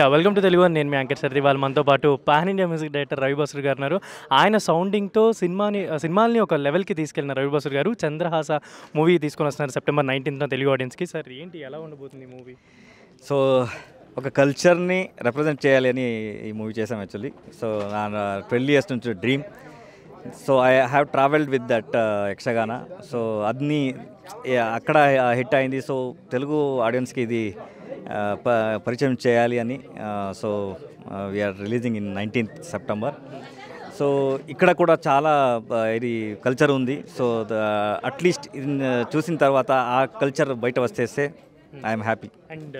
Welcome to Telugu one. నేను మీ anchor సర్ది. వాళ్ళు మనతో పాటు pan India music director Ravi Basur గారు ఉన్నారు. ఆయన సౌండింగ్తో సినిమాల్ని ఒక లెవెల్కి తీసుకెళ్ళిన రవి బసూర్ గారు చంద్రహాస మూవీ తీసుకొని వస్తున్నారు సెప్టెంబర్ 19th తెలుగు ఆడియన్స్కి. సార్ ఏంటి ఎలా ఉండబోతుంది మూవీ? సో ఒక కల్చర్ని రిప్రజెంట్ చేయాలి అని ఈ మూవీ చేసాం యాక్చువల్లీ. సో నా 12 years నుంచి dream. So I have travelled with that Yakshagana. So అన్ని అక్కడ హిట్ అయింది. సో తెలుగు ఆడియన్స్కి ఇది పరిచయం చేయాలి అని. So we're releasing in 19th September. So ఇక్కడ కూడా చాలా ఇది కల్చర్ ఉంది. సో అట్లీస్ట్ చూసిన తర్వాత ఆ కల్చర్ బయట వస్తేస్తే I'm happy. And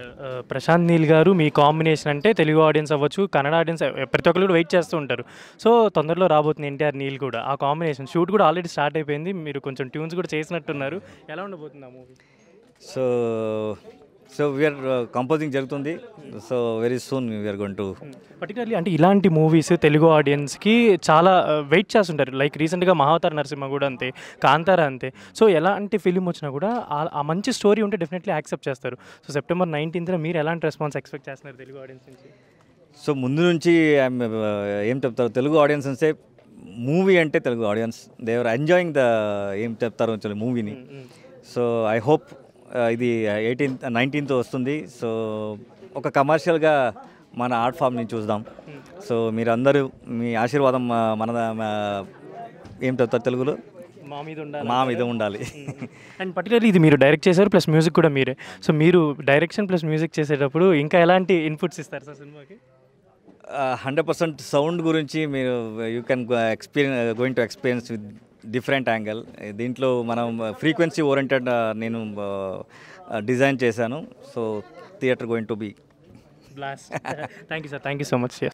Prashanth Neel గారు మీ కాంబినేషన్ అంటే తెలుగు ఆడియన్స్ అవ్వచ్చు, కన్నడ ఆడియన్స్ ప్రతి ఒక్కరు కూడా వెయిట్ చేస్తూ ఉంటారు. సో తొందరలో రాబోతుంది ఎన్టీఆర్ నీల్ కూడా. ఆ కాంబినేషన్ షూట్ కూడా ఆల్రెడీ స్టార్ట్ అయిపోయింది. మీరు కొంచెం ట్యూన్స్ కూడా చేసినట్టున్నారు. ఎలా ఉండబోతుంది ఆ మూవీ? సో వీఆర్ కంపోజింగ్ జరుగుతుంది. So very soon we're going to particularly అంటే ఇలాంటి మూవీస్ తెలుగు ఆడియన్స్కి చాలా వెయిట్ చేస్తుంటారు. లైక్ రీసెంట్గా మహావతార నరసింహ కూడా అంతే, కాంతారా అంతే. సో ఎలాంటి ఫిలిం వచ్చినా కూడా ఆ మంచి స్టోరీ ఉంటే డెఫినెట్లీ యాక్సెప్ట్ చేస్తారు. సో సెప్టెంబర్ 19th మీరు ఎలాంటి రెస్పాన్స్ ఎక్స్పెక్ట్ చేస్తున్నారు తెలుగు ఆడియన్స్ నుంచి? సో ముందు నుంచి ఏం చెప్తారు తెలుగు ఆడియన్స్ అంటే మూవీ అంటే Telugu audience they are enjoying the ఏం చెప్తారు యాక్చువల్లీ మూవీని. సో ఐ హోప్ ఇది 19th వస్తుంది. సో ఒక కమర్షియల్గా మన ఆర్ట్ ఫామ్ని చూద్దాం. సో మీరందరూ మీ ఆశీర్వాదం మన ఏం చెప్తారు తెలుగులో మా మీద ఉండాలి. అండ్ పర్టికులర్లీ ఇది మీరు డైరెక్ట్ చేశారు ప్లస్ మ్యూజిక్ కూడా మీరే. సో మీరు డైరెక్షన్ ప్లస్ మ్యూజిక్ చేసేటప్పుడు ఇంకా ఎలాంటి ఇన్పుట్స్ ఇస్తారు సార్ సినిమాకి? 100% సౌండ్ గురించి మీరు you can going to experience with different angle. దీంట్లో మనం ఫ్రీక్వెన్సీ ఓరియంటెడ్ నేను డిజైన్ చేశాను. So theatre going to be blast. Thank you sir, thank you so much.